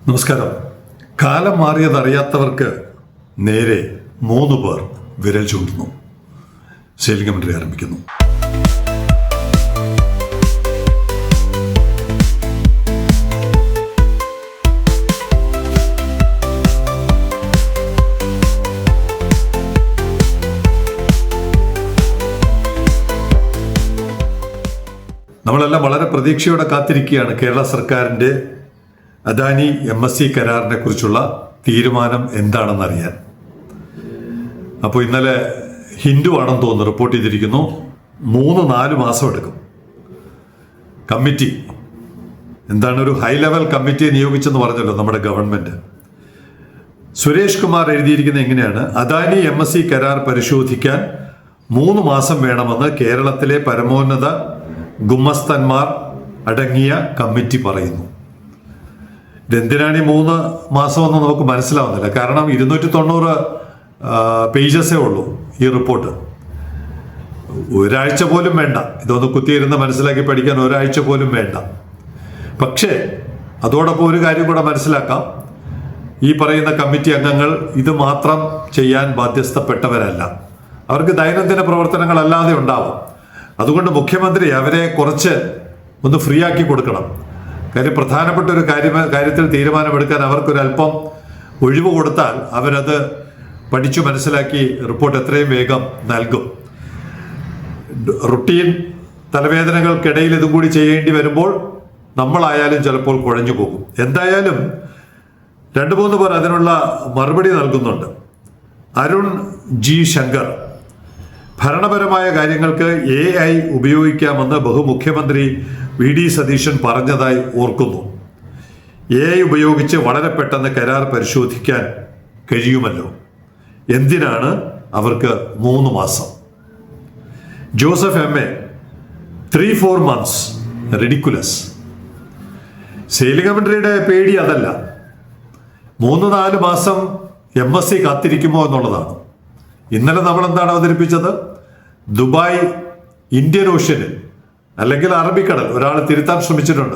നമസ്കാരം. കാലം മാറിയതറിയാത്തവർക്ക് നേരെ 3 പേർ വിരൽ ചൂണ്ടുന്നു. സെയിലിംഗ് കമന്ററി ആരംഭിക്കുന്നു. നമ്മളെല്ലാം വളരെ പ്രതീക്ഷയോടെ കാത്തിരിക്കുകയാണ് കേരള സർക്കാരിൻ്റെ അദാനി MSC കരാറിനെ കുറിച്ചുള്ള തീരുമാനം എന്താണെന്നറിയാൻ. അപ്പോൾ ഇന്നലെ ഹിന്ദു ആണെന്ന് തോന്നുന്നു റിപ്പോർട്ട് ചെയ്തിരിക്കുന്നു 3-4 മാസം എടുക്കും. കമ്മിറ്റി എന്താണ്, ഒരു ഹൈ ലെവൽ കമ്മിറ്റിയെ നിയോഗിച്ചെന്ന് പറഞ്ഞല്ലോ നമ്മുടെ ഗവൺമെൻറ്. സുരേഷ് കുമാർ എഴുതിയിരിക്കുന്നത് എങ്ങനെയാണ്: അദാനി MSC കരാർ പരിശോധിക്കാൻ 3 മാസം വേണമെന്ന് കേരളത്തിലെ പരമോന്നത ഗുമസ്തന്മാർ അടങ്ങിയ കമ്മിറ്റി പറയുന്നു. ഇതെന്തിനാണ് ഈ 3 മാസമെന്ന് നമുക്ക് മനസ്സിലാവുന്നില്ല. കാരണം 290 പേജസേ ഉള്ളൂ ഈ റിപ്പോർട്ട്. ഒരാഴ്ച പോലും വേണ്ട ഇതൊന്ന് കുത്തിയിരുന്ന് മനസ്സിലാക്കി പഠിക്കാൻ, ഒരാഴ്ച പോലും വേണ്ട. പക്ഷേ അതോടൊപ്പം ഒരു കാര്യം കൂടെ മനസ്സിലാക്കാം: ഈ പറയുന്ന കമ്മിറ്റി അംഗങ്ങൾ ഇത് മാത്രം ചെയ്യാൻ ബാധ്യസ്ഥപ്പെട്ടവരല്ല. അവർക്ക് ദൈനംദിന പ്രവർത്തനങ്ങളല്ലാതെ ഉണ്ടാവും. അതുകൊണ്ട് മുഖ്യമന്ത്രി അവരെ കുറച്ച് ഒന്ന് ഫ്രീ ആക്കി കൊടുക്കണം. കാര്യം പ്രധാനപ്പെട്ട ഒരു കാര്യത്തിൽ തീരുമാനമെടുക്കാൻ അവർക്കൊരല്പം ഒഴിവ് കൊടുത്താൽ അവരത് പഠിച്ചു മനസ്സിലാക്കി റിപ്പോർട്ട് എത്രയും വേഗം നൽകും. റുട്ടീൻ തലവേദനകൾക്കിടയിൽ ഇതും കൂടി ചെയ്യേണ്ടി വരുമ്പോൾ നമ്മളായാലും ചിലപ്പോൾ കുഴഞ്ഞു പോകും. എന്തായാലും 2-3 പേർ അതിനുള്ള മറുപടി നൽകുന്നുണ്ട്. അരുൺ ജി ശങ്കർ: ഭരണപരമായ കാര്യങ്ങൾക്ക് AI ഉപയോഗിക്കാമെന്ന് ബഹുമുഖ്യമന്ത്രി VD സതീശൻ പറഞ്ഞതായി ഓർക്കുന്നു. AI ഉപയോഗിച്ച് വളരെ പെട്ടെന്ന് കരാർ പരിശോധിക്കാൻ കഴിയുമല്ലോ. എന്തിനാണ് അവർക്ക് 3 മാസം? Joseph MA: 3-4 months ridiculous. Sailing കമന്ററിയുടെ പേടി അതല്ല, 3-4 മാസം MSC കാത്തിരിക്കുമോ എന്നുള്ളതാണ്. ഇന്നലെ നമ്മൾ എന്താണ് അവതരിപ്പിച്ചത്? ദുബായ് ഇന്ത്യൻ ഓഷ്യനിൽ അല്ലെങ്കിൽ അറബിക്കടൽ, ഒരാൾ തിരുത്താൻ ശ്രമിച്ചിട്ടുണ്ട്.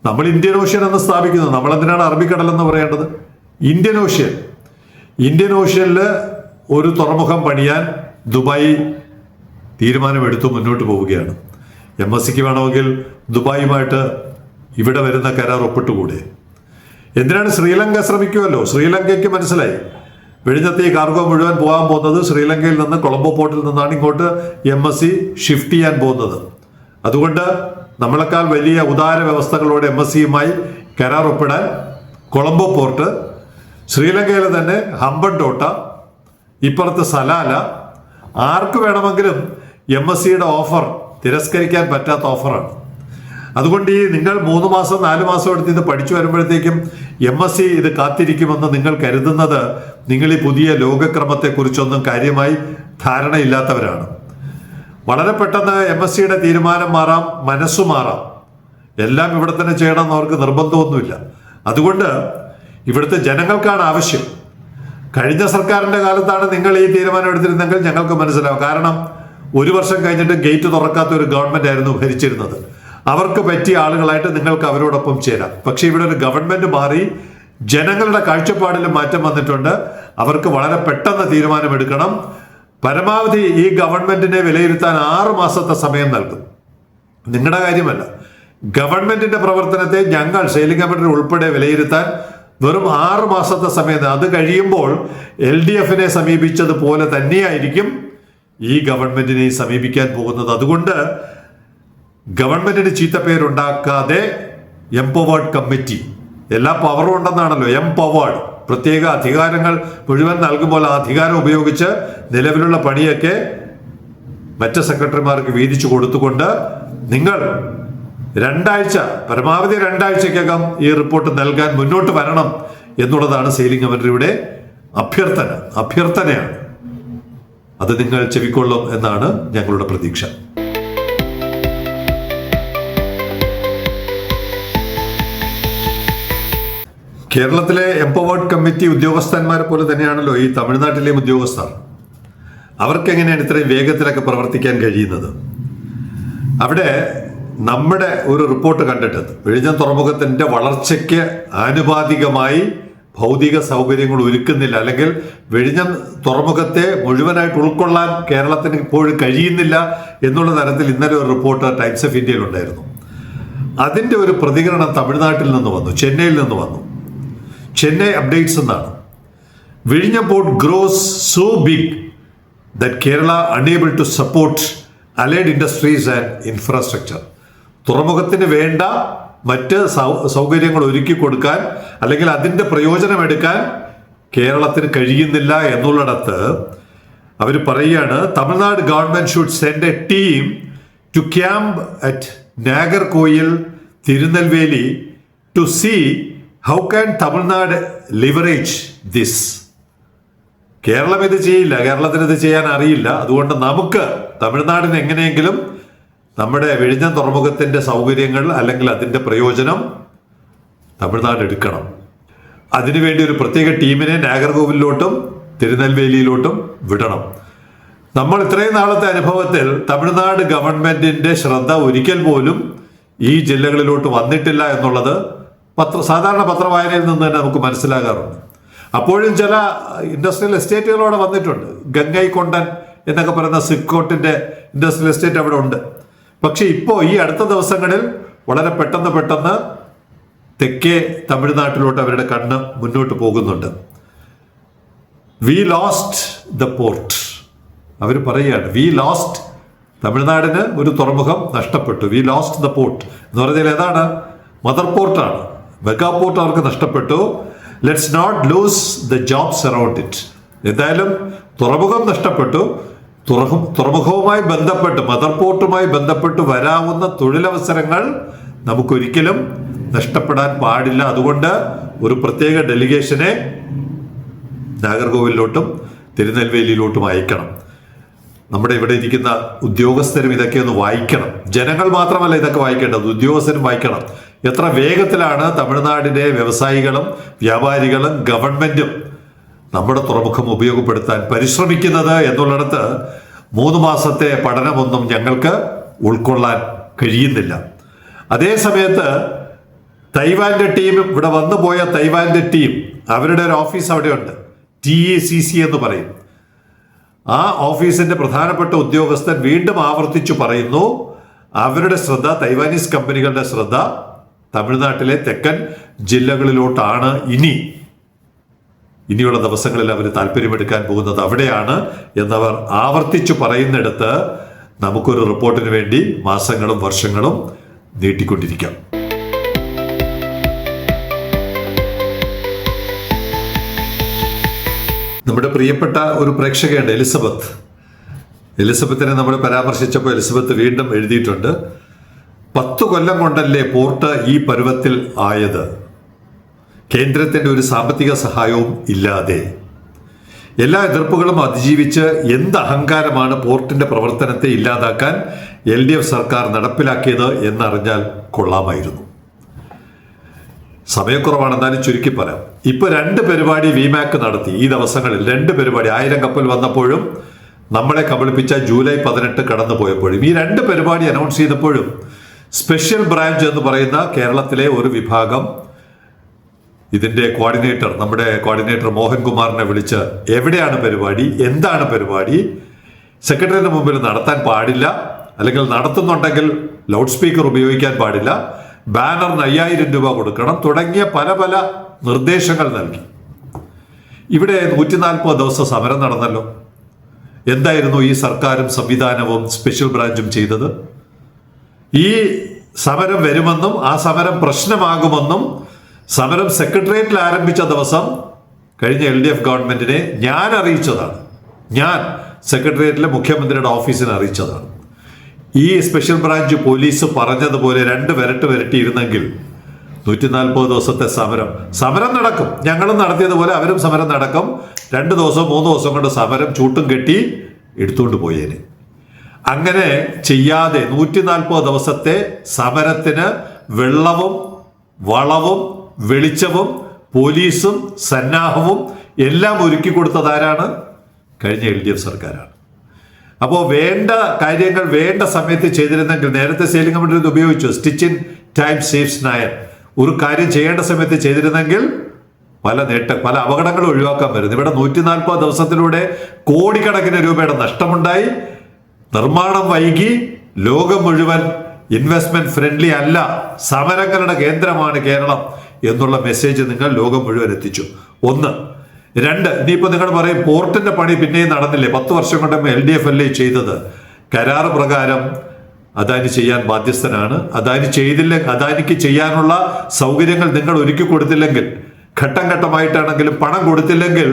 നമ്മൾ ഇന്ത്യൻ ഓഷ്യൻ എന്ന് സ്ഥാപിക്കുന്നത്, നമ്മൾ എന്തിനാണ് അറബിക്കടൽ എന്ന് പറയേണ്ടത്? ഇന്ത്യൻ ഓഷ്യനിൽ ഒരു തുറമുഖം പണിയാൻ ദുബായ് തീരുമാനമെടുത്തു മുന്നോട്ട് പോവുകയാണ്. MSCക്ക് വേണമെങ്കിൽ ദുബായുമായിട്ട് ഇവിടെ വരുന്ന കരാർ ഒപ്പിട്ടുകൂടെ? എന്തിനാണ്? ശ്രീലങ്ക ശ്രമിക്കുമല്ലോ. ശ്രീലങ്കയ്ക്ക് മനസ്സിലായി വെടിഞ്ഞത്തെ ഈ കാർഗോ മുഴുവൻ പോകാൻ പോകുന്നത് ശ്രീലങ്കയിൽ നിന്ന്, കൊളംബോ പോർട്ടിൽ നിന്നാണ് ഇങ്ങോട്ട് MSC ഷിഫ്റ്റ് ചെയ്യാൻ പോകുന്നത്. അതുകൊണ്ട് നമ്മളെക്കാൾ വലിയ ഉദാര വ്യവസ്ഥകളോടെ MSCയുമായി കരാർ ഒപ്പിടാൻ കൊളംബോ പോർട്ട്, ശ്രീലങ്കയിലെ തന്നെ ഹമ്പൻടോട്ട, ഇപ്പുറത്ത് സലാല, ആർക്ക് വേണമെങ്കിലും MSCയുടെ ഓഫർ തിരസ്കരിക്കാൻ പറ്റാത്ത ഓഫറാണ്. അതുകൊണ്ട് ഈ നിങ്ങൾ 3 മാസം 4 മാസം എടുത്ത് ഇത് പഠിച്ചു വരുമ്പോഴത്തേക്കും MSC ഇത് കാത്തിരിക്കുമെന്ന് നിങ്ങൾ കരുതുന്നത് നിങ്ങൾ ഈ പുതിയ ലോകക്രമത്തെക്കുറിച്ചൊന്നും കാര്യമായി ധാരണയില്ലാത്തവരാണ്. വളരെ പെട്ടെന്ന് MSCയുടെ തീരുമാനം മാറാം, മനസ്സു മാറാം. എല്ലാം ഇവിടെ തന്നെ ചെയ്യണമെന്ന് അവർക്ക് നിർബന്ധമൊന്നുമില്ല. അതുകൊണ്ട് ഇവിടുത്തെ ജനങ്ങൾക്കാണ് ആവശ്യം. കഴിഞ്ഞ സർക്കാരിൻ്റെ കാലത്താണ് നിങ്ങൾ ഈ തീരുമാനം എടുത്തിരുന്നെങ്കിൽ ഞങ്ങൾക്ക് മനസ്സിലാവും. കാരണം 1 വർഷം കഴിഞ്ഞിട്ട് ഗേറ്റ് തുറക്കാത്ത ഒരു ഗവൺമെന്റ് ആയിരുന്നു ഭരിച്ചിരുന്നത്. അവർക്ക് പറ്റിയ ആളുകളായിട്ട് നിങ്ങൾക്ക് അവരോടൊപ്പം ചേരാം. പക്ഷേ ഇവിടെ ഒരു ഗവൺമെന്റ് മാറി, ജനങ്ങളുടെ കാഴ്ചപ്പാടിൽ മാറ്റം വന്നിട്ടുണ്ട്. അവർക്ക് വളരെ പെട്ടെന്ന് തീരുമാനമെടുക്കണം. പരമാവധി ഈ ഗവൺമെന്റിനെ വിലയിരുത്താൻ 6 മാസത്തെ സമയം നൽകും. നിങ്ങളുടെ കാര്യമല്ല, ഗവൺമെന്റിന്റെ പ്രവർത്തനത്തെ ഞങ്ങൾ സെയിലിംഗ് കമന്ററി ഉൾപ്പെടെ വിലയിരുത്താൻ വെറും 6 മാസത്തെ സമയം. അത് കഴിയുമ്പോൾ LDFനെ സമീപിച്ചതുപോലെ തന്നെയായിരിക്കും ഈ ഗവൺമെന്റിനെ സമീപിക്കാൻ പോകുന്നത്. അതുകൊണ്ട് ഗവൺമെന്റിന് ചീത്തപ്പേരുണ്ടാക്കാതെ എംപവേർഡ് കമ്മിറ്റി, എല്ലാ പവറും ഉണ്ടെന്നാണല്ലോ, എംപവേർഡ്, പ്രത്യേക അധികാരങ്ങൾ മുഴുവൻ നൽകുമ്പോൾ ആ അധികാരം ഉപയോഗിച്ച് നിലവിലുള്ള പണിയൊക്കെ മറ്റ് സെക്രട്ടറിമാർക്ക് വീതിച്ചു കൊടുത്തുകൊണ്ട് നിങ്ങൾ 2 ആഴ്ച, പരമാവധി 2 ആഴ്ചക്കകം ഈ റിപ്പോർട്ട് നൽകാൻ മുന്നോട്ട് വരണം എന്നുള്ളതാണ് സെയിലിംഗ് കമന്ററിയുടെ അഭ്യർത്ഥനയാണ്. അത് നിങ്ങൾ ചെവിക്കൊള്ളും എന്നാണ് ഞങ്ങളുടെ പ്രതീക്ഷ. കേരളത്തിലെ എംപവേർഡ് കമ്മിറ്റി ഉദ്യോഗസ്ഥന്മാരെ പോലെ തന്നെയാണല്ലോ ഈ തമിഴ്നാട്ടിലെയും ഉദ്യോഗസ്ഥർ. അവർക്ക് എങ്ങനെയാണ് ഇത്രയും വേഗത്തിലൊക്കെ പ്രവർത്തിക്കാൻ കഴിയുന്നത്? അവിടെ നമ്മുടെ ഒരു റിപ്പോർട്ട് കണ്ടിട്ടുണ്ട്. വിഴിഞ്ഞം തുറമുഖത്തിന്റെ വളർച്ചയ്ക്ക് ആനുപാതികമായി ഭൗതിക സൗകര്യങ്ങൾ ഒരുക്കുന്നില്ല, അല്ലെങ്കിൽ വിഴിഞ്ഞം തുറമുഖത്തെ മുഴുവനായിട്ട് ഉൾക്കൊള്ളാൻ കേരളത്തിന് ഇപ്പോഴും കഴിയുന്നില്ല എന്നുള്ള തരത്തിൽ ഇന്നലെ ഒരു റിപ്പോർട്ട് ടൈംസ് ഓഫ് ഇന്ത്യയിൽ ഉണ്ടായിരുന്നു. അതിന്റെ ഒരു പ്രതികരണം തമിഴ്നാട്ടിൽ നിന്ന് വന്നു, ചെന്നൈയിൽ നിന്ന് വന്നു. ചെന്നൈ അപ്ഡേറ്റ്സ് എന്നാണ്. വിഴിഞ്ഞം port grows so big that Kerala unable to support allied industries and infrastructure. തുറമുഖത്തിന് വേണ്ട മറ്റ് സൗകര്യങ്ങൾ ഒരുക്കി കൊടുക്കാൻ അല്ലെങ്കിൽ അതിൻ്റെ പ്രയോജനമെടുക്കാൻ കേരളത്തിന് കഴിയുന്നില്ല എന്നുള്ളിടത്ത് അവർ പറയുകയാണ്, Tamil Nadu government should send a team to camp at Nagercoil, Tirunelveli to see how can Tamil Nadu leverage this. Kerala ഇത് ചെയ്യില്ല, കേരളത്തിന് ഇത് ചെയ്യാൻ അറിയില്ല. അതുകൊണ്ട് നമുക്ക് തമിഴ്നാടിന് എങ്ങനെയെങ്കിലും നമ്മുടെ വിഴിഞ്ഞം തുറമുഖത്തിന്റെ സൗകര്യങ്ങൾ അല്ലെങ്കിൽ അതിന്റെ പ്രയോജനം തമിഴ്നാട് എടുക്കണം. അതിനുവേണ്ടി ഒരു പ്രത്യേക ടീമിനെ നാഗർകോവിലോട്ടും തിരുനെൽവേലിയിലോട്ടും വിടണം. നമ്മൾ ഇത്രയും നാളത്തെ അനുഭവത്തിൽ തമിഴ്നാട് ഗവൺമെന്റിന്റെ ശ്രദ്ധ ഒരിക്കൽ പോലും ഈ ജില്ലകളിലോട്ട് വന്നിട്ടില്ല എന്നുള്ളത് സാധാരണ പത്രവായനയിൽ നിന്ന് തന്നെ നമുക്ക് മനസ്സിലാകാറുണ്ട്. അപ്പോഴും ചില ഇൻഡസ്ട്രിയൽ എസ്റ്റേറ്റുകളോടെ വന്നിട്ടുണ്ട്. ഗംഗൈകൊണ്ടൻ എന്നൊക്കെ പറയുന്ന സിക്കോട്ടിന്റെ ഇൻഡസ്ട്രിയൽ എസ്റ്റേറ്റ് അവിടെ ഉണ്ട്. പക്ഷെ ഇപ്പോൾ ഈ അടുത്ത ദിവസങ്ങളിൽ വളരെ പെട്ടെന്ന് തെക്കേ തമിഴ്നാട്ടിലോട്ട് അവരുടെ കണ്ണ് മുന്നോട്ട് പോകുന്നുണ്ട്. We lost the port. അവർ പറയുകയാണ്, വി ലോസ്റ്റ്, തമിഴ്നാടിന് ഒരു തുറമുഖം നഷ്ടപ്പെട്ടു. വി ലോസ്റ്റ് ദ പോർട്ട് എന്ന് പറഞ്ഞാൽ ഏതാണ്? മദർ പോർട്ടാണ്, മെഗാ പോർട്ട് അവർക്ക് നഷ്ടപ്പെട്ടു. Let's not lose the jobs around it. എന്തായാലും തുറമുഖം നഷ്ടപ്പെട്ടു. തുറമുഖവുമായി ബന്ധപ്പെട്ട്, മദർ പോർട്ടുമായി ബന്ധപ്പെട്ട് വരാവുന്ന തൊഴിലവസരങ്ങൾ നമുക്കൊരിക്കലും നഷ്ടപ്പെടാൻ പാടില്ല. അതുകൊണ്ട് ഒരു പ്രത്യേക ഡെലിഗേഷനെ നാഗർകോവിലോട്ടും തിരുനെൽവേലിയിലോട്ടും അയക്കണം. നമ്മുടെ ഇവിടെ ഇരിക്കുന്ന ഉദ്യോഗസ്ഥരും ഇതൊക്കെ ഒന്ന് വായിക്കണം. ജനങ്ങൾ മാത്രമല്ല ഇതൊക്കെ വായിക്കേണ്ടത്, ഉദ്യോഗസ്ഥരും വായിക്കണം. എത്ര വേഗത്തിലാണ് തമിഴ്നാടിലെ വ്യവസായികളും വ്യാപാരികളും ഗവൺമെന്റും നമ്മുടെ തുറമുഖം ഉപയോഗപ്പെടുത്താൻ പരിശ്രമിക്കുന്നത് എന്നുള്ളിടത്ത് 3 മാസത്തെ പഠനമൊന്നും ഞങ്ങൾക്ക് ഉൾക്കൊള്ളാൻ കഴിയുന്നില്ല. അതേ സമയത്ത് തൈവാന്റെ ടീം, ഇവിടെ വന്നു പോയ തൈവാന്റെ ടീം, അവരുടെ ഒരു ഓഫീസ് അവിടെയുണ്ട്, TACC എന്ന് പറയും. ആ ഓഫീസിന്റെ പ്രധാനപ്പെട്ട ഉദ്യോഗസ്ഥൻ വീണ്ടും ആവർത്തിച്ചു പറയുന്നു, അവരുടെ ശ്രദ്ധ, തൈവാനീസ് കമ്പനികളുടെ ശ്രദ്ധ തമിഴ്നാട്ടിലെ തെക്കൻ ജില്ലകളിലോട്ടാണ് ഇനിയുള്ള ദിവസങ്ങളിൽ അവർ താല്പര്യമെടുക്കാൻ പോകുന്നത് അവിടെയാണ് എന്നവർ ആവർത്തിച്ചു പറയുന്നിടത്ത് നമുക്കൊരു റിപ്പോർട്ടിന് വേണ്ടി മാസങ്ങളും വർഷങ്ങളും നീട്ടിക്കൊണ്ടിരിക്കാം. നമ്മുടെ പ്രിയപ്പെട്ട ഒരു പ്രേക്ഷകയുണ്ട്, എലിസബത്തിനെ നമ്മൾ പരാമർശിച്ചപ്പോൾ എലിസബത്ത് വീണ്ടും എഴുതിയിട്ടുണ്ട്, 10 കൊല്ലം കൊണ്ടല്ലേ പോർട്ട് ഈ പരുവത്തിൽ ആയത്, കേന്ദ്രത്തിന്റെ ഒരു സാമ്പത്തിക സഹായവും ഇല്ലാതെ. എല്ലാ എതിർപ്പുകളും അതിജീവിച്ച് എന്ത് അഹങ്കാരമാണ് പോർട്ടിന്റെ പ്രവർത്തനത്തെ ഇല്ലാതാക്കാൻ LDF സർക്കാർ നടപ്പിലാക്കിയത് എന്നറിഞ്ഞാൽ കൊള്ളാമായിരുന്നു. സമയക്കുറവാണെന്നാലും ചുരുക്കി പറയാം. ഇപ്പൊ 2 പരിപാടി വിമാക് നടത്തി ഈ ദിവസങ്ങളിൽ. 2 പരിപാടി, 1000 കപ്പൽ വന്നപ്പോഴും നമ്മളെ കബളിപ്പിച്ച ജൂലൈ 18 കടന്നു പോയപ്പോഴും, ഈ 2 പരിപാടി അനൗൺസ് ചെയ്തപ്പോഴും സ്പെഷ്യൽ ബ്രാഞ്ച് എന്ന് പറയുന്ന കേരളത്തിലെ ഒരു വിഭാഗം ഇതിന്റെ കോർഡിനേറ്റർ, നമ്മുടെ കോർഡിനേറ്റർ മോഹൻകുമാറിനെ വിളിച്ച് എവിടെയാണ് പരിപാടി, എന്താണ് പരിപാടി, സെക്രട്ടറിയുടെ മുമ്പിൽ നടത്താൻ പാടില്ല, അല്ലെങ്കിൽ നടത്തുന്നുണ്ടെങ്കിൽ ലൗഡ് സ്പീക്കർ ഉപയോഗിക്കാൻ പാടില്ല, ബാനറിന് 5000 രൂപ കൊടുക്കണം തുടങ്ങിയ പല നിർദ്ദേശങ്ങൾ നൽകി. ഇവിടെ 140 ദിവസം സമരം നടന്നല്ലോ. എന്തായിരുന്നു ഈ സർക്കാരും സംവിധാനവും സ്പെഷ്യൽ ബ്രാഞ്ചും ചെയ്തത്? ഈ സമരം വരുമെന്നും ആ സമരം പ്രശ്നമാകുമെന്നും സമരം സെക്രട്ടേറിയറ്റിൽ ആരംഭിച്ച ദിവസം കഴിഞ്ഞ LDF ഗവൺമെന്റിനെ ഞാൻ അറിയിച്ചതാണ്. ഞാൻ സെക്രട്ടേറിയറ്റിലെ മുഖ്യമന്ത്രിയുടെ ഓഫീസിനെ അറിയിച്ചതാണ്. ഈ സ്പെഷ്യൽ ബ്രാഞ്ച് പോലീസ് പറഞ്ഞതുപോലെ 2 വിരട്ടിയിരുന്നെങ്കിൽ 140 ദിവസത്തെ സമരം നടക്കും. ഞങ്ങളും നടത്തിയതുപോലെ അവരും സമരം നടക്കും. 2 ദിവസം 3 ദിവസം കൊണ്ട് സമരം ചൂട്ടും കെട്ടി എടുത്തുകൊണ്ട് പോയേനെ. അങ്ങനെ ചെയ്യാതെ 140 ദിവസത്തെ സമരത്തിന് വെള്ളവും വളവും വെളിച്ചവും പോലീസും സന്നാഹവും എല്ലാം ഒരുക്കി കൊടുത്തത് ആരാണ്? കഴിഞ്ഞ LDF സർക്കാരാണ്. അപ്പോൾ വേണ്ട കാര്യങ്ങൾ വേണ്ട സമയത്ത് ചെയ്തിരുന്നെങ്കിൽ, നേരത്തെ സെയിലിംഗ് കമ്മിറ്റി ഇത് ഉപയോഗിച്ചു, stitch in time saves nine. ഒരു കാര്യം ചെയ്യേണ്ട സമയത്ത് ചെയ്തിരുന്നെങ്കിൽ പല അപകടങ്ങളും ഒഴിവാക്കാൻ വരുന്നു. ഇവിടെ 140 ദിവസത്തിലൂടെ കോടിക്കണക്കിന് രൂപയുടെ നഷ്ടമുണ്ടായി. നിർമ്മാണം വൈകി. ലോകം മുഴുവൻ ഇൻവെസ്റ്റ്മെന്റ് ഫ്രണ്ട്ലി അല്ല, സമരങ്ങളുടെ കേന്ദ്രമാണ് കേരളം എന്നുള്ള മെസ്സേജ് നിങ്ങൾ ലോകം മുഴുവൻ എത്തിച്ചു. 1. 2, ഇനിയിപ്പോ നിങ്ങൾ പറയും പോർട്ടിന്റെ പണി പിന്നെയും നടന്നില്ലേ, 10 വർഷം കൊണ്ട് LDF അല്ലേ ചെയ്തത്. കരാർ പ്രകാരം അദാനി ചെയ്യാൻ ബാധ്യസ്ഥനാണ്. അദാനിക്ക് ചെയ്യാനുള്ള സൗകര്യങ്ങൾ നിങ്ങൾ ഒരുക്കി കൊടുത്തില്ലെങ്കിൽ, ഘട്ടം ഘട്ടമായിട്ടാണെങ്കിലും പണം കൊടുത്തില്ലെങ്കിൽ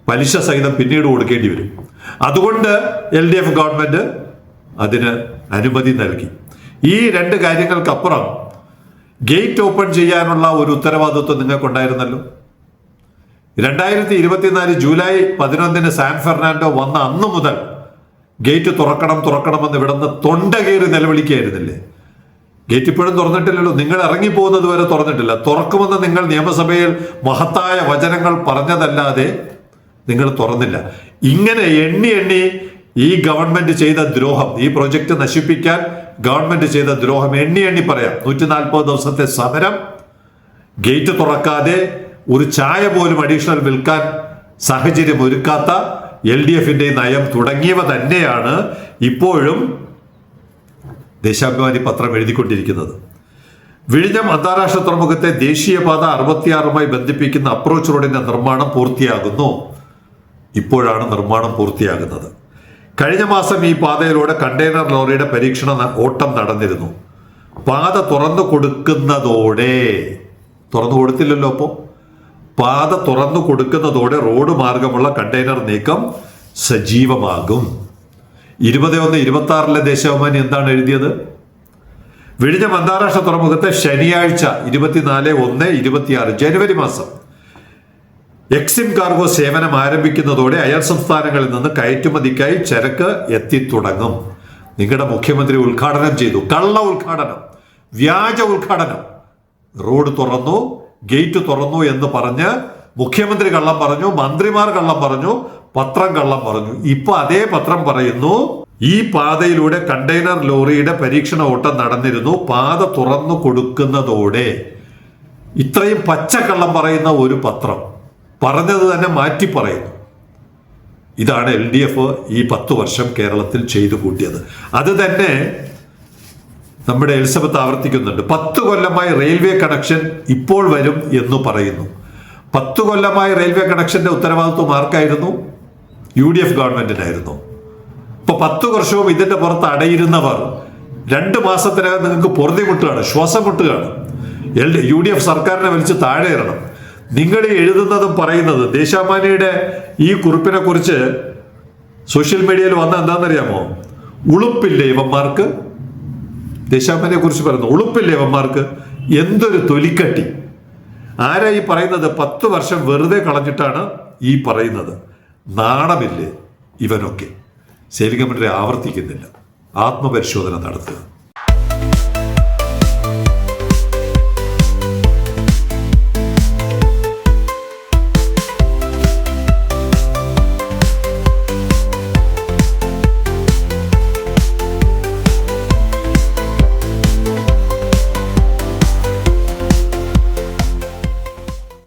പലിശ സഹിതം പിന്നീട് കൊടുക്കേണ്ടി വരും. അതുകൊണ്ട് LDF ഗവൺമെന്റ് അതിന് അനുമതി നൽകി. ഈ 2 കാര്യങ്ങൾക്കപ്പുറം ഗേറ്റ് ഓപ്പൺ ചെയ്യാനുള്ള ഒരു ഉത്തരവാദിത്വം നിങ്ങൾക്കുണ്ടായിരുന്നല്ലോ. 2024 ജൂലൈ 11 സാൻ ഫെർണാണ്ടോ വന്ന അന്നു മുതൽ ഗേറ്റ് തുറക്കണമെന്ന് ഇവിടുന്ന് തൊണ്ട കയറി നിലവിളിക്കുകയായിരുന്നില്ലേ. ഗേറ്റ് ഇപ്പോഴും തുറന്നിട്ടില്ലല്ലോ. നിങ്ങൾ ഇറങ്ങിപ്പോകുന്നത് വരെ തുറന്നിട്ടില്ല. തുറക്കുമെന്ന് നിങ്ങൾ നിയമസഭയിൽ മഹത്തായ വചനങ്ങൾ പറഞ്ഞതല്ലാതെ നിങ്ങൾ തുറന്നില്ല. ഇങ്ങനെ എണ്ണി ഈ ഗവൺമെന്റ് ചെയ്ത ദ്രോഹം, ഈ പ്രൊജക്ട് നശിപ്പിക്കാൻ ഗവൺമെന്റ് ചെയ്ത ദ്രോഹം എണ്ണി പറയാം. 140 ദിവസത്തെ സമരം, ഗേറ്റ് തുറക്കാതെ ഒരു ചായ പോലും അഡീഷണൽ വിൽക്കാൻ സാഹചര്യം ഒരുക്കാത്ത LDFന്റെ നയം തുടങ്ങിയവ തന്നെയാണ് ഇപ്പോഴും ദേശാഭിമാനി പത്രം എഴുതിക്കൊണ്ടിരിക്കുന്നത്. വിഴിഞ്ഞം അന്താരാഷ്ട്ര തുറമുഖത്തെ ദേശീയപാത 66 ബന്ധിപ്പിക്കുന്ന അപ്രോച്ച് റോഡിന്റെ നിർമ്മാണം പൂർത്തിയാകുന്നു. ഇപ്പോഴാണ് നിർമ്മാണം പൂർത്തിയാകുന്നത്. കഴിഞ്ഞ മാസം ഈ പാതയിലൂടെ കണ്ടെയ്നർ ലോറിയുടെ പരീക്ഷണ ഓട്ടം നടന്നിരുന്നു. പാത തുറന്നു കൊടുത്തില്ലല്ലോ. അപ്പോൾ പാത തുറന്നു കൊടുക്കുന്നതോടെ റോഡ് മാർഗമുള്ള കണ്ടെയ്നർ നീക്കം സജീവമാകും. 21-26 ദേശാഭിമാനി എന്താണ് എഴുതിയത്? വിഴിഞ്ഞം അന്താരാഷ്ട്ര തുറമുഖത്തെ ശനിയാഴ്ച 24/1/26 ജനുവരി മാസം എക്സിം കാർഗോ സേവനം ആരംഭിക്കുന്നതോടെ അയൽ സംസ്ഥാനങ്ങളിൽ നിന്ന് കയറ്റുമതിക്കായി ചരക്ക് എത്തിത്തുടങ്ങും. നിങ്ങളുടെ മുഖ്യമന്ത്രി ഉദ്ഘാടനം ചെയ്തു. കള്ള ഉദ്ഘാടനം, വ്യാജ ഉദ്ഘാടനം. റോഡ് തുറന്നു, ഗേറ്റ് തുറന്നു എന്ന് പറഞ്ഞ് മുഖ്യമന്ത്രി കള്ളം പറഞ്ഞു, മന്ത്രിമാർ കള്ളം പറഞ്ഞു, പത്രം കള്ളം പറഞ്ഞു. ഇപ്പൊ അതേ പത്രം പറയുന്നു ഈ പാതയിലൂടെ കണ്ടെയ്നർ ലോറിയുടെ പരീക്ഷണ ഓട്ടം നടന്നിരുന്നു. പാത തുറന്നു കൊടുക്കുന്നതോടെ. ഇത്രയും പച്ചക്കള്ളം പറയുന്ന ഒരു പത്രം പറഞ്ഞത് തന്നെ മാറ്റി പറയുന്നു. ഇതാണ് LDF ഈ 10 വർഷം കേരളത്തിൽ ചെയ്തു കൂട്ടിയത്. അത് തന്നെ നമ്മുടെ എലിസബത്ത് ആവർത്തിക്കുന്നുണ്ട്. 10 കൊല്ലമായി റെയിൽവേ കണക്ഷൻ ഇപ്പോൾ വരും എന്ന് പറയുന്നു. 10 കൊല്ലമായി റെയിൽവേ കണക്ഷന്റെ ഉത്തരവാദിത്വം ആർക്കായിരുന്നു? UDF ഗവൺമെന്റിനായിരുന്നു. ഇപ്പൊ 10 വർഷവും ഇതിന്റെ പുറത്ത് അടയിരുന്നവർ 2 മാസത്തിനകം നിങ്ങൾക്ക് പൊറുതിമുട്ടുകയാണ്, ശ്വാസം മുട്ടുകയാണ്. UDF സർക്കാരിനെ വലിച്ച് താഴെ ഇറണം. നിങ്ങൾ എഴുതുന്നതും പറയുന്നത് ദേശാഭിമാനിയുടെ ഈ കുറിപ്പിനെ കുറിച്ച് സോഷ്യൽ മീഡിയയിൽ വന്ന എന്താണെന്നറിയാമോ? ഉളുപ്പില്ലേ ഇവന്മാർക്ക്. ദേശാഭിമാനിയെ കുറിച്ച് പറയുന്നു, ഉളുപ്പില്ലേ ഇവന്മാർക്ക്. എന്തൊരു തൊലിക്കട്ടി. ആരാ ഈ പറയുന്നത്? 10 വർഷം വെറുതെ കളഞ്ഞിട്ടാണ് ഈ പറയുന്നത്. നാണമില്ലേ ഇവനൊക്കെ? സെയിലിംഗ് കമ്മിറ്റി ആവർത്തിക്കുന്നില്ല. ആത്മപരിശോധന നടത്തുക.